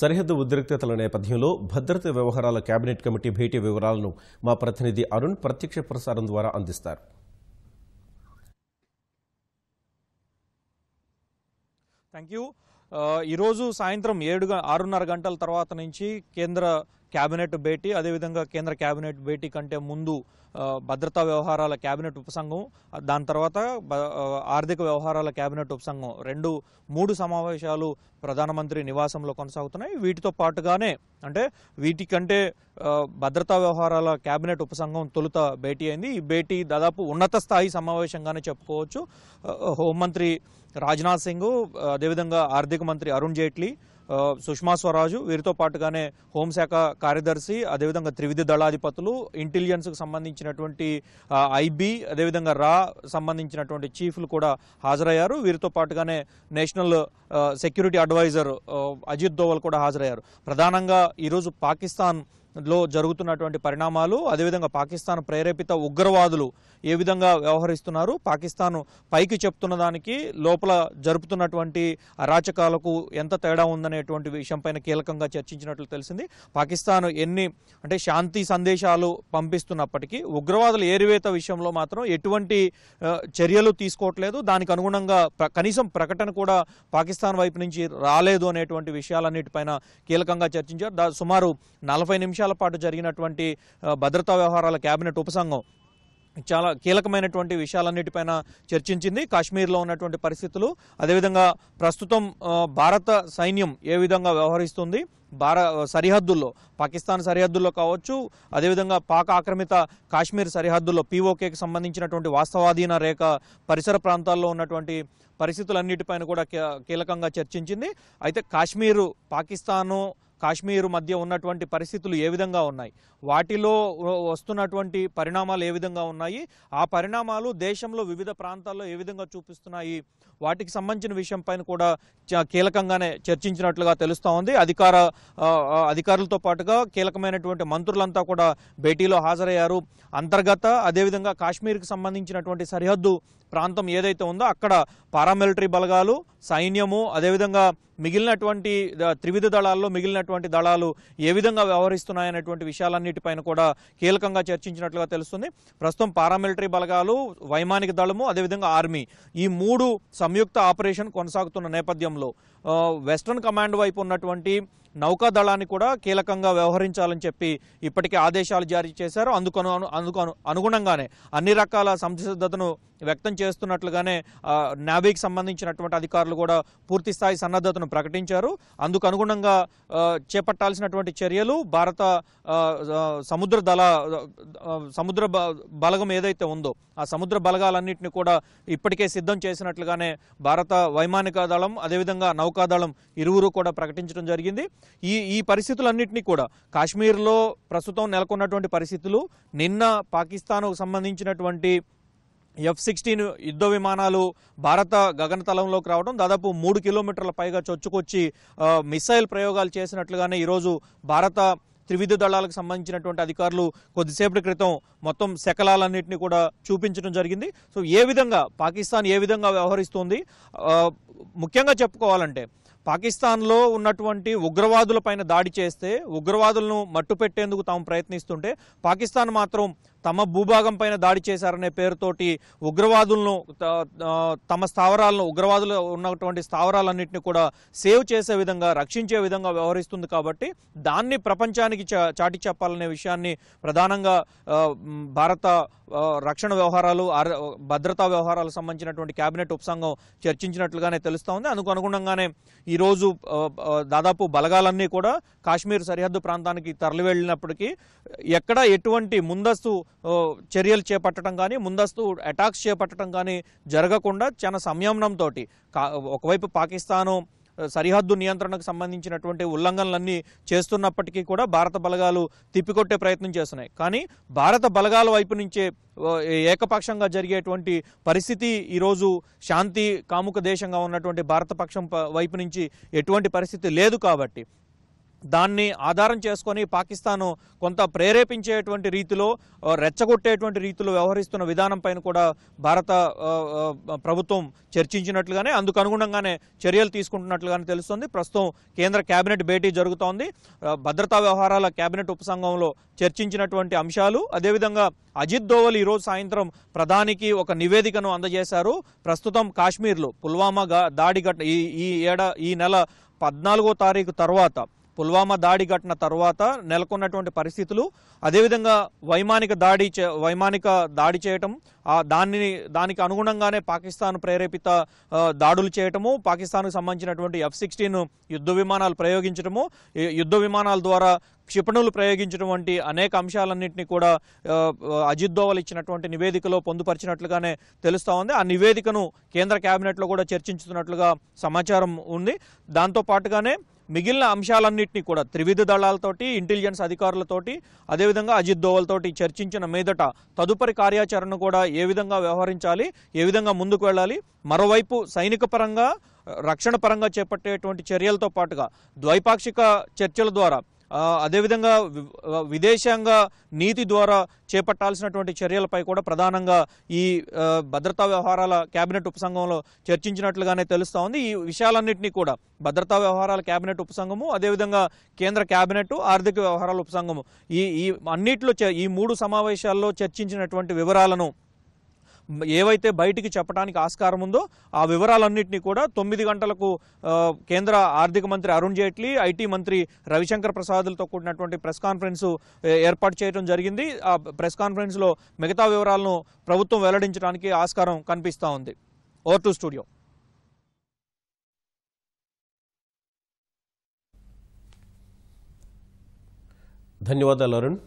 సరిహద్దు ఉద్రిక్తతల నేపథ్యంలో భద్రతా వ్యవహారాల కేబినెట్ కమిటీ భేటీ వివరాలను మా ప్రతినిధి అరుణ్ ప్రత్యక్ష ప్రసారం ద్వారా అందిస్తారు. Thank you. ఈరోజు సాయంత్రం 6:30 గంటల తర్వాత నుంచి కేంద్ర కేబినెట్ భేటీ, అదేవిధంగా కేంద్ర కేబినెట్ భేటీ కంటే ముందు భద్రతా వ్యవహారాల కేబినెట్ ఉపసంఘం, దాని తర్వాత ఆర్థిక వ్యవహారాల కేబినెట్ ఉపసంఘం మూడు సమావేశాలు ప్రధానమంత్రి నివాసంలో కొనసాగుతున్నాయి. వీటితో పాటుగానే అంటే వీటికంటే భద్రతా వ్యవహారాల కేబినెట్ ఉపసంఘం తొలుత భేటీ అయింది. ఈ భేటీ దాదాపు ఉన్నత స్థాయి సమావేశంగానే చెప్పుకోవచ్చు. హోంమంత్రి రాజ్నాథ్ సింగ్, అదేవిధంగా ఆర్థిక మంత్రి అరుణ్ జైట్లీ, సుష్మా స్వరాజ్, వీరితో పాటుగానే హోంశాఖ కార్యదర్శి, అదేవిధంగా త్రివిధ దళాధిపతులు, ఇంటెలిజెన్స్కు సంబంధించినటువంటి ఐబీ, అదేవిధంగా రా సంబంధించినటువంటి చీఫ్లు కూడా హాజరయ్యారు. వీరితో పాటుగానే national security adviser Ajit Doval కూడా హాజరయ్యారు. ప్రధానంగా ఈరోజు పాకిస్తాన్లో జరుగుతున్నటువంటి పరిణామాలు, అదేవిధంగా పాకిస్తాన్ ప్రేరేపిత ఉగ్రవాదులు ఏ విధంగా వ్యవహరిస్తున్నారు, పాకిస్తాన్ పైకి చెప్తున్న దానికి లోపల జరుపుతున్నటువంటి అరాచకాలకు ఎంత తేడా ఉందనేటువంటి విషయంపైన కీలకంగా చర్చించినట్లు తెలిసింది. పాకిస్తాన్ అంటే శాంతి సందేశాలు పంపిస్తున్నప్పటికీ ఉగ్రవాదుల ఏరివేత విషయంలో మాత్రం ఎటువంటి చర్యలు తీసుకోవట్లేదు. దానికి అనుగుణంగా కనీసం ప్రకటన కూడా పాకిస్తాన్ వైపు నుంచి రాలేదు అనేటువంటి విషయాలన్నిటిపైన కీలకంగా చర్చించారు. సుమారు 40 నిమిషాల పాటు జరిగినటువంటి భద్రతా వ్యవహారాల కేబినెట్ ఉపసంఘం చాలా కీలకమైనటువంటి విషయాలన్నిటిపైన చర్చించింది. కాశ్మీర్లో ఉన్నటువంటి పరిస్థితులు, అదేవిధంగా ప్రస్తుతం భారత సైన్యం ఏ విధంగా వ్యవహరిస్తుంది, సరిహద్దుల్లో, పాకిస్తాన్ సరిహద్దుల్లో కావచ్చు, అదేవిధంగా పాక్ ఆక్రమిత కాశ్మీర్ సరిహద్దుల్లో పీఓకేకి సంబంధించినటువంటి వాస్తవాధీన రేఖ పరిసర ప్రాంతాల్లో ఉన్నటువంటి పరిస్థితులన్నిటిపైన కూడా కీలకంగా చర్చించింది. అయితే కాశ్మీరు మధ్య ఉన్నటువంటి పరిస్థితులు ఏ విధంగా ఉన్నాయి, వాటిలో వస్తున్నటువంటి పరిణామాలు ఏ విధంగా ఉన్నాయి, ఆ పరిణామాలు దేశంలో వివిధ ప్రాంతాల్లో ఏ విధంగా చూపిస్తున్నాయి, వాటికి సంబంధించిన విషయంపైన కూడా కీలకంగానే చర్చించినట్లుగా తెలుస్తూ ఉంది. అధికారులతో పాటుగా కీలకమైనటువంటి మంత్రులంతా కూడా భేటీలో హాజరయ్యారు. అంతర్గత, అదేవిధంగా కాశ్మీర్కి సంబంధించినటువంటి సరిహద్దు ప్రాంతం ఏదైతే ఉందో అక్కడ పారామిలిటరీ బలగాలు, సైన్యము, అదేవిధంగా మిగిలినటువంటి త్రివిధ దళాల్లో మిగిలినటువంటి దళాలు ఏ విధంగా వ్యవహరిస్తున్నాయనేటువంటి విషయాలన్నిటిపైన కూడా కీలకంగా చర్చించినట్లుగా తెలుస్తుంది. ప్రస్తుతం పారామిలిటరీ బలగాలు, వైమానిక దళము, అదేవిధంగా ఆర్మీ, ఈ 3 సంయుక్త ఆపరేషన్ కొనసాగుతున్న నేపథ్యంలో వెస్టర్న్ కమాండ్ వైపు ఉన్నటువంటి నౌకాదళాన్ని కూడా కీలకంగా వ్యవహరించాలని చెప్పి ఇప్పటికే ఆదేశాలు జారీ చేశారు. అనుగుణంగానే అన్ని రకాల సంసిద్ధతను వ్యక్తం చేస్తున్నట్లుగానే నేవీకి సంబంధించినటువంటి అధికారులు కూడా పూర్తి స్థాయి సన్నద్ధతను ప్రకటించారు. అందుకు అనుగుణంగా చేపట్టాల్సినటువంటి చర్యలు భారత సముద్ర బలగం ఏదైతే ఉందో ఆ సముద్ర బలగాలన్నింటినీ కూడా ఇప్పటికే సిద్ధం చేసినట్లుగానే భారత వైమానిక దళం, అదేవిధంగా నౌకాదళం ఇరువురు కూడా ప్రకటించడం జరిగింది. ఈ పరిస్థితులన్నింటినీ కూడా కాశ్మీర్లో ప్రస్తుతం నెలకొన్నటువంటి పరిస్థితులు, నిన్న పాకిస్తాన్కు సంబంధించినటువంటి F-16 యుద్ధ విమానాలు భారత గగనతలంలోకి రావడం, దాదాపు 3 కిలోమీటర్ల పైగా చొచ్చుకొచ్చి మిసైల్ ప్రయోగాలు చేసినట్లుగానే ఈరోజు భారత త్రివిధ దళాలకు సంబంధించినటువంటి అధికారులు కొద్దిసేపటి క్రితం మొత్తం శకలాలన్నింటినీ కూడా చూపించడం జరిగింది. సో పాకిస్తాన్ ఏ విధంగా వ్యవహరిస్తుంది, ముఖ్యంగా చెప్పుకోవాలంటే పాకిస్తాన్లో ఉన్నటువంటి ఉగ్రవాదులపైన దాడి చేస్తే ఉగ్రవాదులను మట్టుపెట్టేందుకు తాము ప్రయత్నిస్తుంటే పాకిస్తాన్ మాత్రం తమ భూభాగం పైన దాడి చేశారనే పేరుతోటి ఉగ్రవాదులను ఉగ్రవాదులు ఉన్నటువంటి స్థావరాలన్నింటినీ కూడా సేవ్ చేసే విధంగా, రక్షించే విధంగా వ్యవహరిస్తుంది. కాబట్టి దాన్ని ప్రపంచానికి చాటి చెప్పాలనే విషయాన్ని ప్రధానంగా భారత రక్షణ వ్యవహారాలు, భద్రతా వ్యవహారాలకు సంబంధించినటువంటి కేబినెట్ ఉపసంఘం చర్చించినట్లుగానే తెలుస్తూ ఉంది. అందుకు అనుగుణంగానే ఈరోజు దాదాపు బలగాలన్నీ కూడా కాశ్మీర్ సరిహద్దు ప్రాంతానికి తరలి వెళ్ళినప్పటికీ ఎక్కడ ఎటువంటి ముందస్తు చర్యలు చేపట్టడం కానీ, ముందస్తు అటాక్స్ చేపట్టడం కానీ జరగకుండా చాలా సంయమనంతో ఒకవైపు పాకిస్తాను సరిహద్దు నియంత్రణకు సంబంధించినటువంటి ఉల్లంఘనలన్నీ చేస్తున్నప్పటికీ కూడా భారత బలగాలు తిప్పికొట్టే ప్రయత్నం చేస్తున్నాయి. కానీ భారత బలగాల వైపు నుంచే ఏకపక్షంగా జరిగేటువంటి పరిస్థితి ఈరోజు శాంతి కాముక దేశంగా ఉన్నటువంటి భారత పక్షం వైపు నుంచి ఎటువంటి పరిస్థితి లేదు. కాబట్టి దాన్ని ఆధారం చేసుకొని పాకిస్తాన్ కొంత ప్రేరేపించేటువంటి రీతిలో రెచ్చగొట్టేటువంటి రీతిలో వ్యవహరిస్తున్న విధానం పైన కూడా భారత ప్రభుత్వం చర్చించినట్లుగానే అందుకు అనుగుణంగానే చర్యలు తీసుకుంటున్నట్లుగానే తెలుస్తుంది. ప్రస్తుతం కేంద్ర కేబినెట్ భేటీ జరుగుతోంది. భద్రతా వ్యవహారాల కేబినెట్ ఉపసంఘంలో చర్చించినటువంటి అంశాలు, అదేవిధంగా అజిత్ దోవల్ ఈరోజు సాయంత్రం ప్రధానికి ఒక నివేదికను అందజేశారు. ప్రస్తుతం కాశ్మీర్లో పుల్వామా దాడి ఈ నెల 14వ తారీఖు తర్వాత పుల్వామా దాడి ఘటన తర్వాత నెలకొన్నటువంటి పరిస్థితులు, అదేవిధంగా వైమానిక దాడి చేయటం, దానికి అనుగుణంగానే పాకిస్తాన్ ప్రేరేపిత దాడులు చేయటము, పాకిస్తాన్కు సంబంధించినటువంటి F-16 యుద్ధ విమానాలు ప్రయోగించడము, యుద్ధ విమానాల ద్వారా క్షిపణులు ప్రయోగించడం వంటి అనేక అంశాలన్నింటినీ కూడా అజిత్ దోవల్ ఇచ్చినటువంటి నివేదికలో పొందుపరిచినట్లుగానే తెలుస్తా ఉంది. ఆ నివేదికను కేంద్ర కేబినెట్లో కూడా చర్చించుతున్నట్లుగా సమాచారం ఉంది. దాంతో పాటుగానే మిగిలిన అంశాలన్నింటినీ కూడా త్రివిధ దళాలతోటి, ఇంటెలిజెన్స్ అధికారులతోటి, అదేవిధంగా అజిత్ దోవల్ తోటి చర్చించిన మీదట తదుపరి కార్యాచరణ కూడా ఏ విధంగా వ్యవహరించాలి, ఏ విధంగా ముందుకు వెళ్ళాలి, మరోవైపు సైనిక పరంగా, రక్షణ పరంగా చేపట్టేటువంటి చర్యలతో పాటుగా ద్వైపాక్షిక చర్చల ద్వారా, అదేవిధంగా విదేశాంగ నీతి ద్వారా చేపట్టాల్సినటువంటి చర్యలపై కూడా ప్రధానంగా ఈ భద్రతా వ్యవహారాల కేబినెట్ ఉపసంఘంలో చర్చించినట్లుగానే తెలుస్తూ ఉంది. ఈ విషయాలన్నింటినీ కూడా భద్రతా వ్యవహారాల కేబినెట్ ఉపసంఘము, అదేవిధంగా కేంద్ర కేబినెట్, ఆర్థిక వ్యవహారాల ఉపసంఘము ఈ అన్నిట్లో ఈ 3 సమావేశాల్లో చర్చించినటువంటి వివరాలను ఏవైతే బయటికి చెప్పడానికి ఆస్కారం ఉందో ఆ వివరాలన్నింటినీ కూడా 9 గంటలకు కేంద్ర ఆర్థిక మంత్రి అరుణ్ జైట్లీ, ఐటీ మంత్రి రవిశంకర్ ప్రసాద్లతో కూడినటువంటి ప్రెస్ కాన్ఫరెన్స్ ఏర్పాటు చేయడం జరిగింది. ఆ ప్రెస్ కాన్ఫరెన్స్లో మిగతా వివరాలను ప్రభుత్వం వెల్లడించడానికి ఆస్కారం కనిపిస్తూ ఉంది. Over to studio. ధన్యవాదాలు అరుణ్.